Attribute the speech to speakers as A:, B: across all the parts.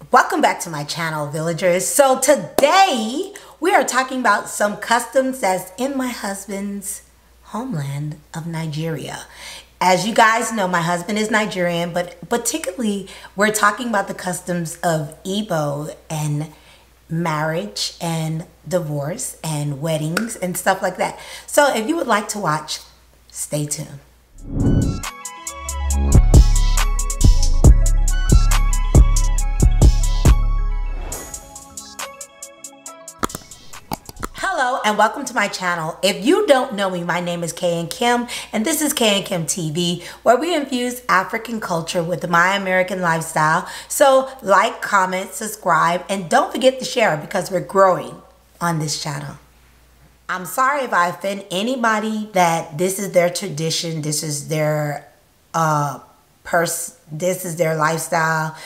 A: Welcome back to my channel, villagers. So today we are talking about some customs that's in my husband's homeland of Nigeria. As you guys know, my husband is Nigerian, but particularly we're talking about the customs of Igbo and marriage and divorce and weddings and stuff like that. So if you would like to watch, stay tuned. Hello and welcome to my channel. If you don't know me, my name is Kay and Kim, and this is Kay and Kim TV, where we infuse African culture with my American lifestyle. So like, comment, subscribe, and don't forget to share this we're growing on this channel. I'm sorry if I offend anybody that this is their tradition, this is their this is their lifestyle.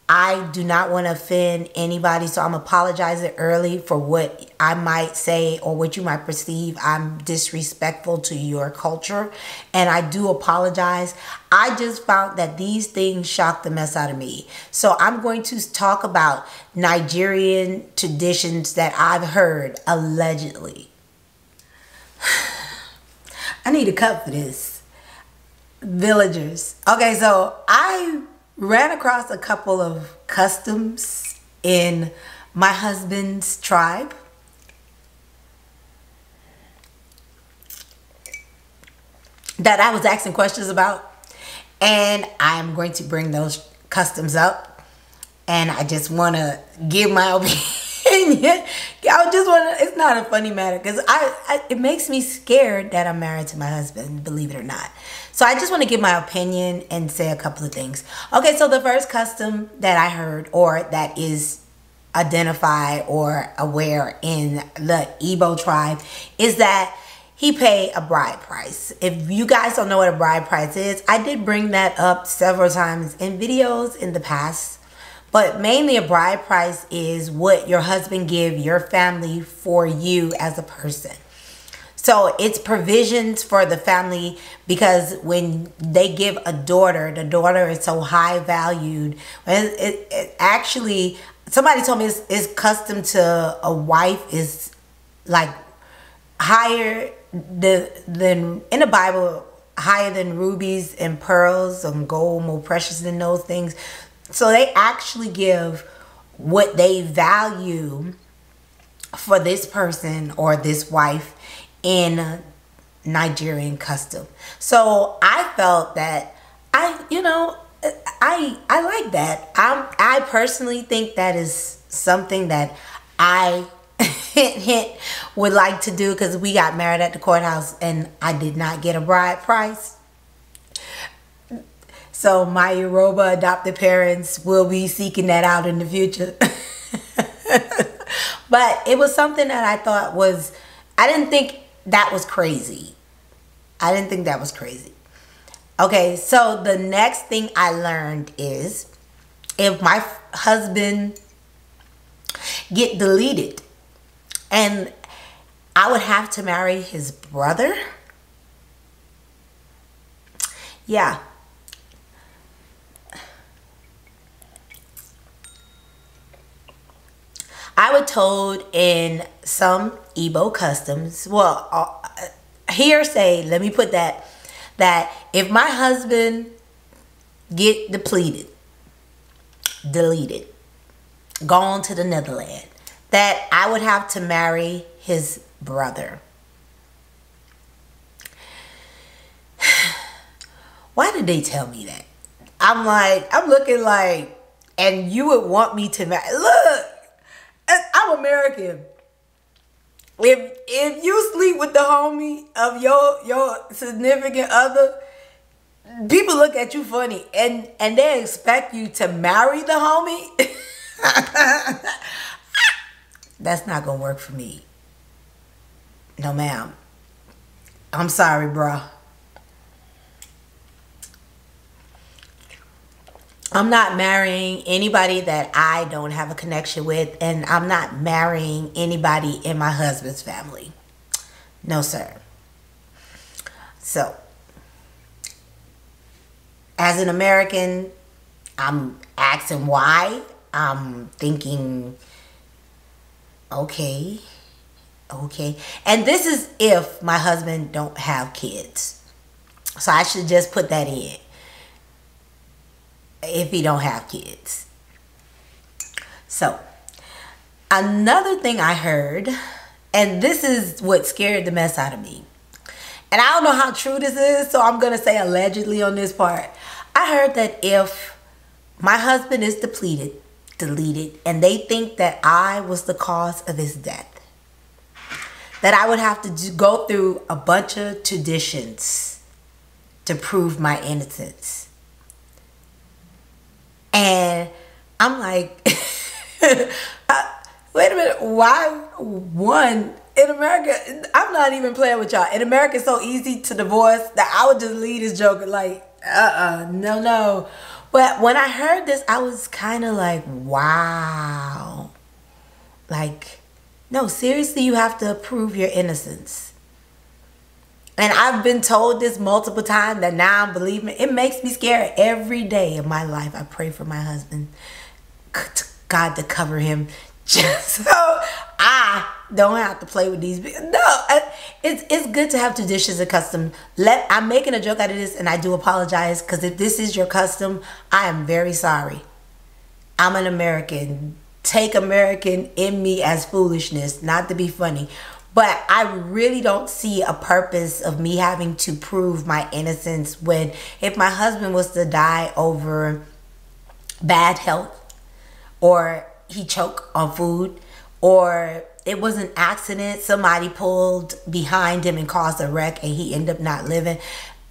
A: I do not want to offend anybody, so I'm apologizing early for what I might say or what you might perceive I'm disrespectful to your culture, and I do apologize. I just found that these things shocked the mess out of me. So I'm going to talk about Nigerian traditions that I've heard allegedly. I need a cup for this. Villagers. Okay, so I ran across a couple of customs in my husband's tribe. That I was asking questions about. And I'm going to bring those customs up. And I just want to give my opinion. I just want to, it's not a funny matter because it makes me scared that I'm married to my husband, believe it or not. So I just want to give my opinion and say a couple of things. Okay, so the first custom that I heard, or that is identified or aware in the Igbo tribe, is that he paid a bride price. If you guys don't know what a bride price is, I did bring that up several times in videos in the past. But mainly a bride price is what your husband give your family for you as a person. So it's provisions for the family, because when they give a daughter, the daughter is so high valued. It actually, somebody told me it's custom to a wife is like higher than in the Bible, higher than rubies and pearls and gold, more precious than those things. So they actually give what they value for this person or this wife in Nigerian custom. So I felt that I like that. I personally think that is something that I hint would like to do, because we got married at the courthouse and I did not get a bride price. So my Yoruba adopted parents will be seeking that out in the future. But it was something that I thought was, I didn't think that was crazy. I didn't think that was crazy. Okay, so the next thing I learned is if my husband get deleted and I would have to marry his brother. Yeah. I was told in some Igbo customs, well, hearsay, let me put that if my husband get deleted, gone to the Netherlands, that I would have to marry his brother. Why did they tell me that? I'm looking like, and you would want me to marry, look, I'm American. If you sleep with the homie of your significant other, people look at you funny and they expect you to marry the homie. That's not gonna work for me. No, ma'am. I'm sorry, bro. I'm not marrying anybody that I don't have a connection with, and I'm not marrying anybody in my husband's family. No, sir. So, as an American, I'm asking why I'm thinking, okay. And this is if my husband don't have kids. So I should just put that in. If he don't have kids. So, another thing I heard, and this is what scared the mess out of me. And I don't know how true this is, so I'm going to say allegedly on this part. I heard that if my husband is deleted, and they think that I was the cause of his death, that I would have to go through a bunch of traditions to prove my innocence. And I'm like, wait a minute, why? One, in America, I'm not even playing with y'all. In America, it's so easy to divorce that I would just leave this joke like, no. But when I heard this, I was kind of like, wow. Like, no, seriously, you have to prove your innocence. And I've been told this multiple times that now I'm believing it. It makes me scared every day of my life. I pray for my husband, God to cover him, just so I don't have to play with these. No, it's good to have traditions and customs. I'm making a joke out of this, and I do apologize, because if this is your custom, I am very sorry. I'm an American. Take American in me as foolishness, not to be funny. But I really don't see a purpose of me having to prove my innocence when, if my husband was to die over bad health, or he choked on food, or it was an accident, somebody pulled behind him and caused a wreck and he ended up not living,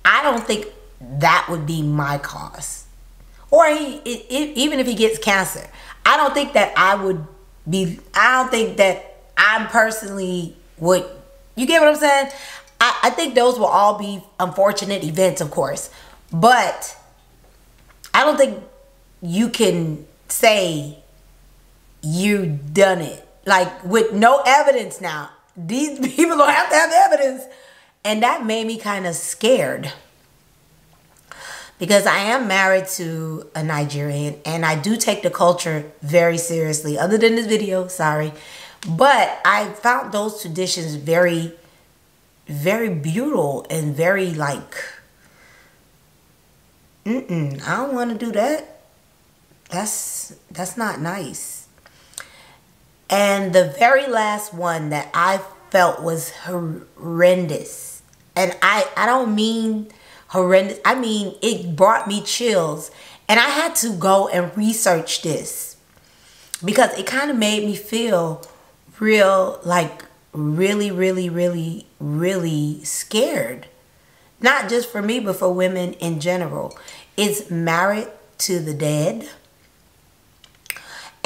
A: I don't think that would be my cause. Or even if he gets cancer, I don't think that I don't think that I personally would, you get what I'm saying? I think those will all be unfortunate events, of course. But I don't think you can say you done it. Like, with no evidence now. These people don't have to have evidence. And that made me kind of scared. Because I am married to a Nigerian, and I do take the culture very seriously. Other than this video, sorry. But I found those traditions very, very beautiful and very like, I don't want to do that. That's not nice. And the very last one that I felt was horrendous. And I don't mean horrendous. I mean, it brought me chills. And I had to go and research this, because it kind of made me feel real, like really, really, really, really scared. Not just for me, but for women in general. It's married to the dead.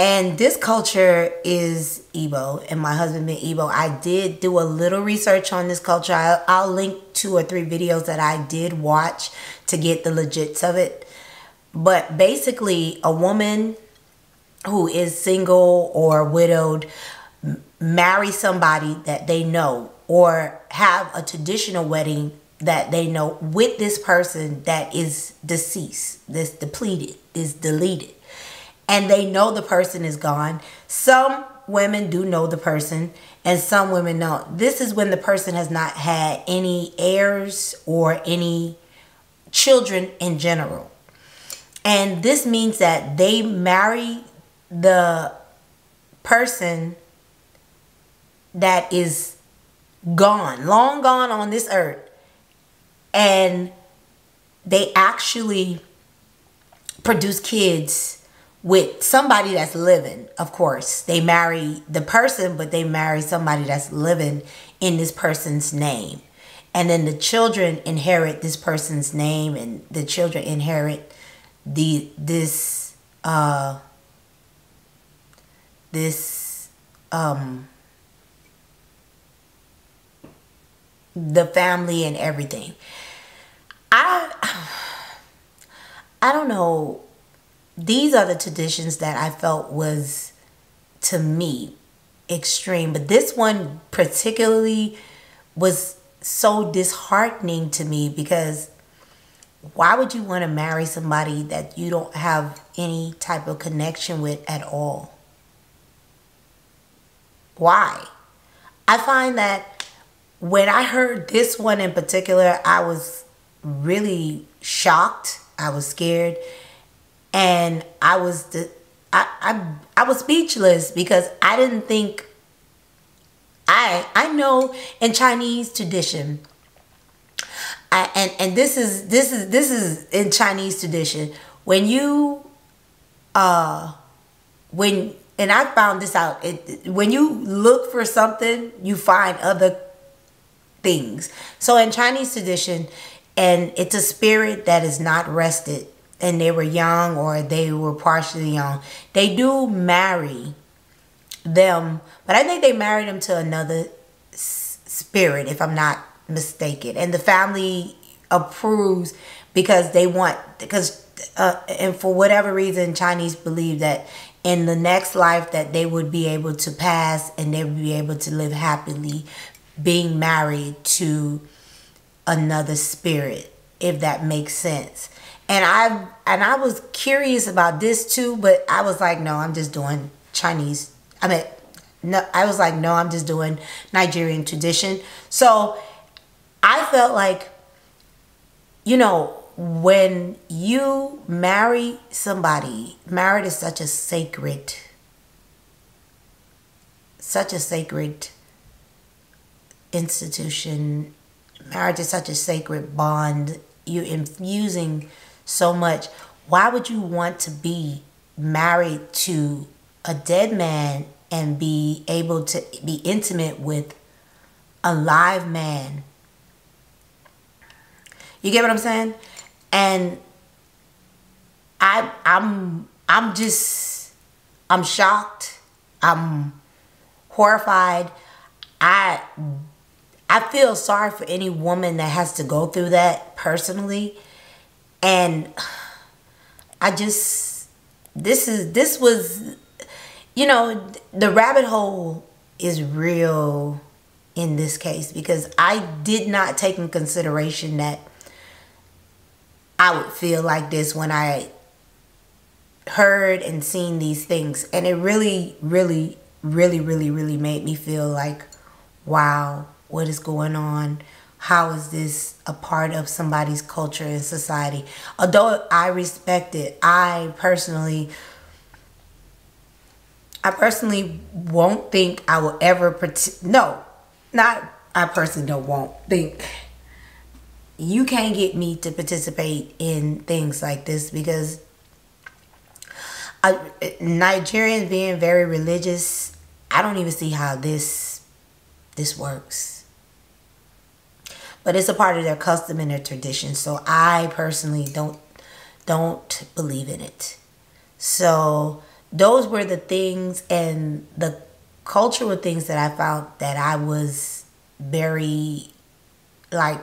A: And this culture is Igbo, and my husband being Igbo. I did do a little research on this culture. I'll link 2 or 3 videos that I did watch to get the legits of it. But basically, a woman who is single or widowed marry somebody that they know, or have a traditional wedding that they know with this person that is deceased, this depleted, is deleted. And they know the person is gone. Some women do know the person, and some women don't. This is when the person has not had any heirs or any children in general. And this means that they marry the person that is gone, long gone on this earth. And they actually produce kids with somebody that's living, of course. They marry the person, but they marry somebody that's living in this person's name. And then the children inherit this person's name, and the children inherit the family and everything. I don't know. These are the traditions that I felt was, to me, extreme. But this one particularly was so disheartening to me, because why would you want to marry somebody that you don't have any type of connection with at all? Why? I find that when I heard this one in particular, I was really shocked. I was scared. And I was speechless because I didn't think, I know in Chinese tradition, and this is in Chinese tradition, when you and I found this out, when you look for something, you find other things. So in Chinese tradition, and it's a spirit that is not rested, and they were young or they were partially young, they do marry them, but I think they married them to another spirit, if I'm not mistaken, and the family approves because they want, and for whatever reason, Chinese believe that in the next life that they would be able to pass and they would be able to live happily being married to another spirit, if that makes sense. And I was curious about this too, but I was like, no, I'm just doing Chinese. I was like, no, I'm just doing Nigerian tradition. So I felt like, you know, when you marry somebody, marriage is such a sacred institution. Marriage is such a sacred bond. You're infusing so much. Why would you want to be married to a dead man and be able to be intimate with a live man? You get what I'm saying? And I'm shocked. I'm horrified. I feel sorry for any woman that has to go through that personally. And this was, you know, the rabbit hole is real in this case, because I did not take in consideration that I would feel like this when I heard and seen these things. And it really, really, really, really, really made me feel like, wow, what is going on? How is this a part of somebody's culture and society? Although I respect it, I personally won't think I will ever I personally won't think. You can't get me to participate in things like this, because Nigerians being very religious, I don't even see how this works. But it's a part of their custom and their tradition, so I personally don't believe in it. So those were the things and the cultural things that I found that I was very like,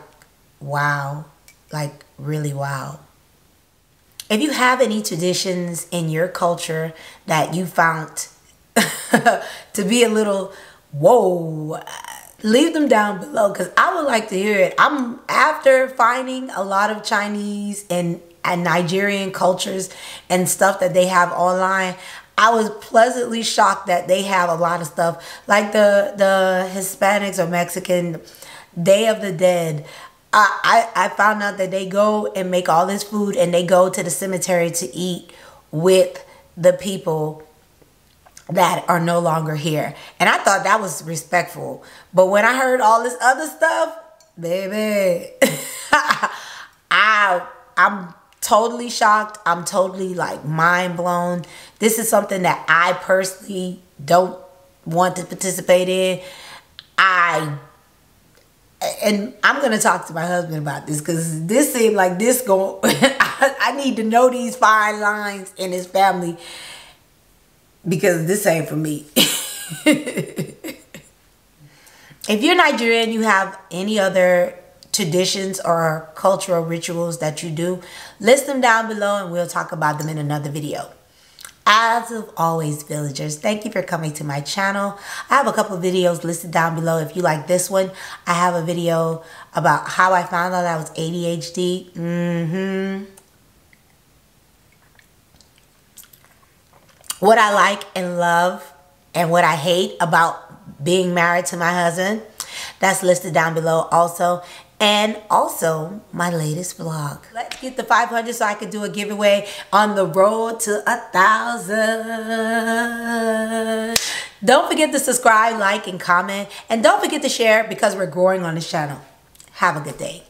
A: wow, like really wow. If you have any traditions in your culture that you found to be a little whoa, leave them down below, because I would like to hear it. I'm after finding a lot of Chinese and Nigerian cultures and stuff that they have online. I was pleasantly shocked that they have a lot of stuff like the Hispanics or Mexican Day of the Dead. I found out that they go and make all this food and they go to the cemetery to eat with the people that are no longer here. And I thought that was respectful. But when I heard all this other stuff, baby, I'm totally shocked. I'm totally like mind blown. This is something that I personally don't want to participate in. And I'm going to talk to my husband about this, because this seemed like this going, I need to know these fine lines in his family, because this ain't for me. If you're Nigerian, you have any other traditions or cultural rituals that you do, list them down below and we'll talk about them in another video. As of always, villagers, thank you for coming to my channel. I have a couple of videos listed down below. If you like this one, I have a video about how I found out I was ADHD. What I like and love and what I hate about being married to my husband. That's listed down below also. And also my latest vlog. Let's get the 500 so I can do a giveaway on the road to 1,000. Don't forget to subscribe, like, and comment. And don't forget to share because we're growing on this channel. Have a good day.